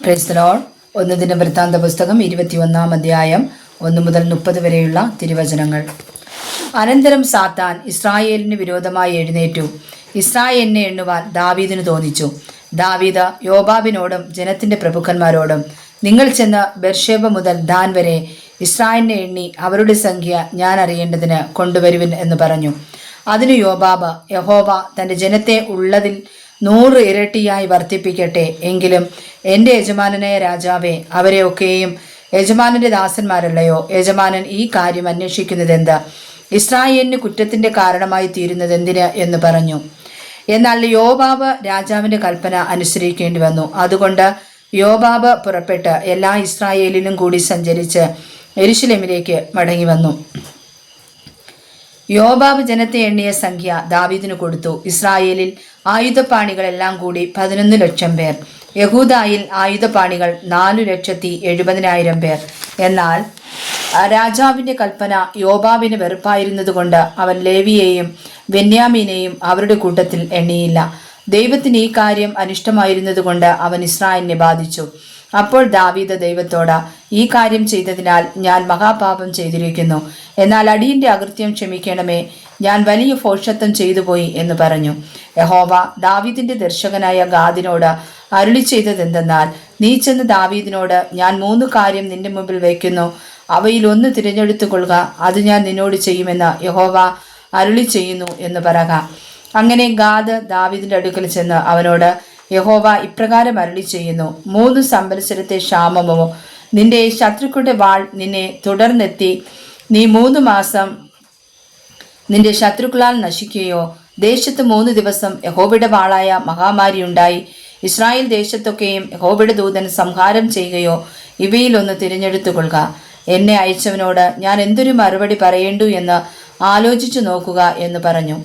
Praise the Lord. 1 ദിനവൃത്താന്ത പുസ്തകം 21 അധ്യായം 1 മുതൽ 30 വരെയുള്ള തിരുവചനങ്ങൾ. അനന്തരം സാത്താൻ ഇസ്രായേലിന് വിരോധമായി എഴുന്നേറ്റു. ഇസ്രായേലിനെ എണ്ണുവാൻ ദാവീദിന് തോന്നിച്ചു. ദാവീദ് യോബാബിനോടും ജനത്തിന്റെ പ്രഭുക്കന്മാരോടും, നിങ്ങൾ ചെന്ന് ബെർഷേബ മുതൽ ദാൻ വരെ ഇസ്രായേലിനെ എണ്ണി അവരുടെ സംഖ്യ ഞാൻ അറിയേണ്ടതിന് കൊണ്ടുവരുവിൻ എന്ന് പറഞ്ഞു. അതിനു യോബാബ്, യഹോവ തന്റെ ജനത്തെ ഉള്ളതിൽ 100 ഇരട്ടിയായി വർദ്ധിപ്പിക്കട്ടെ. എങ്കിലും എൻ്റെ യജമാനനായ രാജാവേ, അവരെ ഒക്കെയും യജമാനന്റെ ദാസന്മാരല്ലയോ? യജമാനൻ ഈ കാര്യം അന്വേഷിക്കുന്നതെന്ത്? ഇസ്രായേലിന് കുറ്റത്തിന്റെ കാരണമായി തീരുന്നത് എന്തിന് എന്ന് പറഞ്ഞു. എന്നാൽ യോബാബ് രാജാവിന്റെ കൽപ്പന അനുസരിക്കേണ്ടി വന്നു. അതുകൊണ്ട് യോബാബ് പുറപ്പെട്ട് എല്ലാ ഇസ്രായേലിലും കൂടി സഞ്ചരിച്ച് യെരൂശലേമിലേക്ക് മടങ്ങി വന്നു. യോബാബ് ജനത്തെ എണ്ണിയ സംഖ്യ ദാവീദിന് കൊടുത്തു. ഇസ്രായേലിൽ ആയുധപാണികളെല്ലാം കൂടി 11 ലക്ഷം പേർ. യഹൂദായിൽ ആയുധപാണികൾ 4,70,000 പേർ. എന്നാൽ രാജാവിന്റെ കൽപ്പന യോബാബിന് വെറുപ്പായിരുന്നതുകൊണ്ട് അവൻ ലേവിയെയും ബെന്യാമീനെയും അവരുടെ കൂട്ടത്തിൽ എണ്ണിയില്ല. ദൈവത്തിന് ഈ കാര്യം അനിഷ്ടമായിരുന്നതുകൊണ്ട് അവൻ ഇസ്രായേലിനെ ബാധിച്ചു. അപ്പോൾ ദാവീദ് ദൈവത്തോട്, ഈ കാര്യം ചെയ്തതിനാൽ ഞാൻ മഹാപാപം ചെയ്തിരിക്കുന്നു. എന്നാൽ അടിയന്റെ അകൃത്യം ക്ഷമിക്കണമേ, ഞാൻ വലിയ ഭോഷത്വം ചെയ്തുപോയി എന്ന് പറഞ്ഞു. യഹോവ ദാവീദിന്റെ ദർശകനായ ഗാദിനോട് അരുളി ചെയ്തതെന്തെന്നാൽ, നീ ചെന്ന് ദാവീദിനോട്, ഞാൻ 3 കാര്യം നിന്റെ മുമ്പിൽ വയ്ക്കുന്നു, അവയിൽ ഒന്ന് തിരഞ്ഞെടുത്തു കൊള്ളുക, അത് ഞാൻ നിന്നോട് ചെയ്യുമെന്ന് യഹോവ അരുളി ചെയ്യുന്നു എന്ന് പറക. അങ്ങനെ ഗാദ് ദാവീദിന്റെ അടുക്കൽ ചെന്ന് അവനോട്, യഹോവ ഇപ്രകാരം അരുളി ചെയ്യുന്നു, 3 സംവത്സരത്തെ ക്ഷാമമോ, നിന്റെ ശത്രുക്കളുടെ വാൾ നിന്നെ തുടർന്നെത്തി നീ 3 മാസം നിന്റെ ശത്രുക്കളാൽ നശിക്കുകയോ? ദേശത്ത് 3 ദിവസം യഹോവയുടെ വാളായ മഹാമാരി ഉണ്ടായി ഇസ്രായേൽ ദേശത്തൊക്കെയും യഹോവയുടെ ദൂതൻ സംഹാരം ചെയ്യുകയോ? ഇവയിലൊന്ന് തിരഞ്ഞെടുത്തു കൊള്ളുക. എന്നെ അയച്ചവനോട് ഞാൻ എന്തൊരു മറുപടി പറയേണ്ടു എന്ന് ആലോചിച്ചു നോക്കുക എന്ന് പറഞ്ഞു.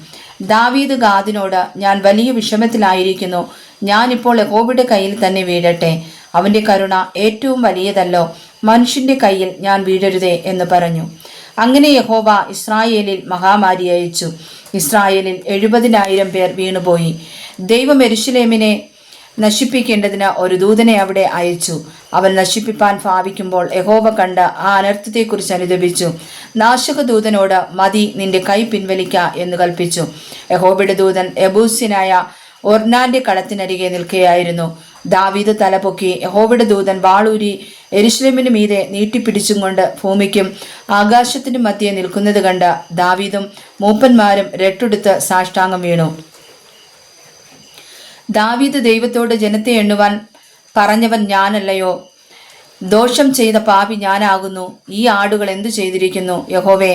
ദാവീദ് ഗാദിനോട്, ഞാൻ വലിയ വിഷമത്തിലായിരിക്കുന്നു, ഞാനിപ്പോൾ യഹോവയുടെ കയ്യിൽ തന്നെ വീഴട്ടെ. അവന്റെ കരുണ ഏറ്റവും വലിയതല്ലോ, മനുഷ്യന്റെ കയ്യിൽ ഞാൻ വീഴരുതേ എന്ന് പറഞ്ഞു. അങ്ങനെ യഹോവ ഇസ്രായേലിൽ മഹാമാരി അയച്ചു. ഇസ്രായേലിൽ 70,000 പേർ വീണുപോയി. ദൈവം യെരൂശലേമിനെ നശിപ്പിക്കേണ്ടതിന് ഒരു ദൂതനെ അവിടെ അയച്ചു. അവൻ നശിപ്പിപ്പാൻ ഭാവിക്കുമ്പോൾ യഹോവ കണ്ട് ആ അനർത്ഥത്തെക്കുറിച്ച് അനുതപിച്ചു. നാശക ദൂതനോട്, മതി, നിന്റെ കൈ പിൻവലിക്ക എന്ന് കൽപ്പിച്ചു. യഹോവയുടെ ദൂതൻ യെബൂസ്യനായ ഒർന്നാന്റെ കളത്തിനരികെ നിൽക്കുകയായിരുന്നു. ദാവീദ് തലപൊക്കി യഹോവയുടെ ദൂതൻ വാളൂരി യെരൂശലേമിന് മീതെ നീട്ടിപ്പിടിച്ചും കൊണ്ട് ഭൂമിക്കും ആകാശത്തിനും മധ്യേ നിൽക്കുന്നത് കണ്ട് ദാവീദും മൂപ്പന്മാരും രട്ടെടുത്ത് സാഷ്ടാംഗം വീണു. ദാവീദ് ദൈവത്തോട്, ജനത്തെ എണ്ണുവാൻ പറഞ്ഞവൻ ഞാനല്ലയോ? ദോഷം ചെയ്ത പാപി ഞാനാകുന്നു. ഈ ആടുകൾ എന്തു ചെയ്തിരിക്കുന്നു? യഹോവേ,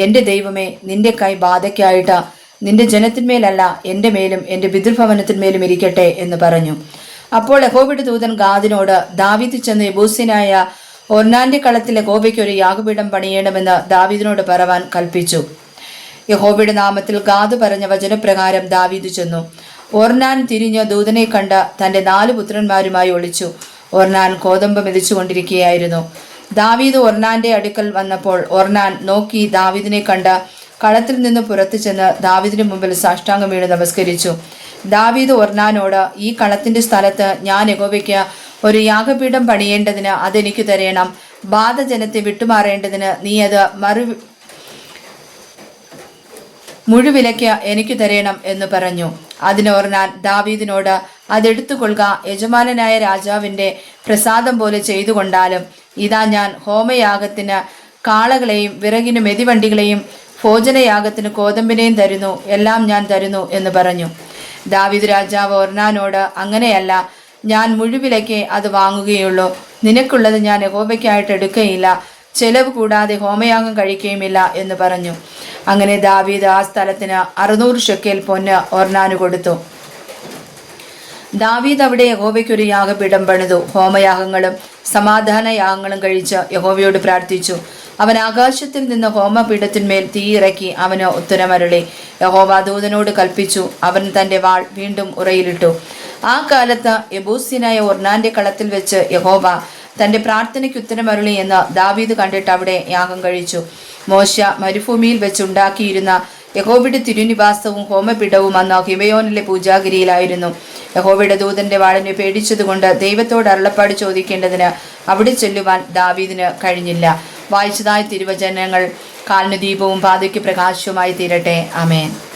എൻ്റെ ദൈവമേ, നിന്റെ കൈ ബാധയ്ക്കായിട്ട് നിന്റെ ജനത്തിന്മേലല്ല, എൻ്റെ മേലും എൻ്റെ പിതൃഭവനത്തിന്മേലും ഇരിക്കട്ടെ എന്ന് പറഞ്ഞു. അപ്പോൾ യഹോവയുടെ ദൂതൻ ഗാദിനോട്, ദാവീദ് ചെന്ന് യെബൂസ്യനായ ഒർന്നാന്റെ കളത്തിൽ യഹോവയ്ക്ക് ഒരു യാഗപീഠം പണിയണമെന്ന് ദാവീദിനോട് പറവാൻ കൽപ്പിച്ചു. യഹോവയുടെ നാമത്തിൽ ഗാദ് പറഞ്ഞ വചനപ്രകാരം ദാവീദ് ചെന്നു. ഒർന്നാൻ തിരിഞ്ഞ് ദൂതനെ കണ്ട് തന്റെ 4 പുത്രന്മാരുമായി ഒളിച്ചു. ഒർന്നാൻ കോതമ്പ് മെതിച്ചുകൊണ്ടിരിക്കുകയായിരുന്നു. ദാവീദ് ഒർന്നാന്റെ അടുക്കൽ വന്നപ്പോൾ ഒർന്നാൻ നോക്കി ദാവീദിനെ കണ്ട് കളത്തിൽ നിന്ന് പുറത്തു ചെന്ന് ദാവീദിന് മുമ്പിൽ സാഷ്ടാംഗം വീണ് നമസ്കരിച്ചു. ദാവീദ് ഒർന്നാനോട്, ഈ കളത്തിന്റെ സ്ഥലത്ത് ഞാൻ യഹോവയ്ക്ക് ഒരു യാഗപീഠം പണിയേണ്ടതിന് അതെനിക്ക് തരേണം. ബാധജനത്തെ വിട്ടുമാറേണ്ടതിന് നീ അത് മുഴുവിലയ്ക്ക് എനിക്ക് തരേണം എന്ന് പറഞ്ഞു. അതിന് ഒർന്നാൻ ദാവീദിനോട്, അതെടുത്തുകൊള്ളുക, യജമാനനായ രാജാവിന്റെ പ്രസാദം പോലെ ചെയ്തു കൊണ്ടാലും ഇതാ ഞാൻ ഹോമയാഗത്തിന് കാളകളെയും വിറകിന് മെതിവണ്ടികളെയും ഭോജനയാഗത്തിന് കോതമ്പിനെയും തരുന്നു, എല്ലാം ഞാൻ തരുന്നു എന്ന് പറഞ്ഞു. ദാവീദ് രാജാവ് ഒർന്നാനോട്, അങ്ങനെയല്ല, ഞാൻ മുഴുവിലയ്ക്ക് അത് വാങ്ങുകയുള്ളൂ. നിനക്കുള്ളത് ഞാൻ യഹോവയ്ക്കായിട്ട് എടുക്കുകയില്ല, ചെലവ് കൂടാതെ ഹോമയാഗം കഴിക്കുകയുമില്ല എന്ന് പറഞ്ഞു. അങ്ങനെ ദാവീദ് ആ സ്ഥലത്തിന് 600 ഷെക്കേൽ പൊന്ന് ഒർന്നാന് കൊടുത്തു. ദാവീദ് അവിടെ യഹോവയ്ക്കൊരു യാഗപീഠം പണിതു. ഹോമയാഗങ്ങളും സമാധാന യാഗങ്ങളും കഴിച്ച് യഹോവയോട് പ്രാർത്ഥിച്ചു. അവൻ ആകാശത്തിൽ നിന്ന് ഹോമപീഠത്തിന്മേൽ തീയിറക്കി അവന് ഉത്തരമരുളി. യഹോവ ദൂതനോട് കൽപ്പിച്ചു. അവൻ തന്റെ വാൾ വീണ്ടും ഉറയിലിട്ടു. ആ കാലത്ത് യെബൂസ്യനായ ഒർന്നാന്റെ കളത്തിൽ വെച്ച് യഹോവ തന്റെ പ്രാർത്ഥനയ്ക്ക് ഉത്തരമരുളി എന്ന് ദാവീദ് കണ്ടിട്ട് അവിടെ യാഗം കഴിച്ചു. മോശ മരുഭൂമിയിൽ വെച്ചുണ്ടാക്കിയിരുന്ന യഹോവയുടെ തിരുനിവാസവും ഹോമപീഠവും അന്ന് ഗിബെയോനിലെ പൂജാഗിരിയിലായിരുന്നു. യഹോവയുടെ ദൂതന്റെ വാളിനെ പേടിച്ചതുകൊണ്ട് ദൈവത്തോട് അരുളപ്പാട് ചോദിക്കേണ്ടതിന് അവിടെ ചെല്ലുവാൻ ദാവീദിന് കഴിഞ്ഞില്ല. വായിച്ചതായ തിരുവചനങ്ങൾ കാലിന് ദീപവും പാതയ്ക്ക് പ്രകാശവുമായി തീരട്ടെ. ആമേൻ.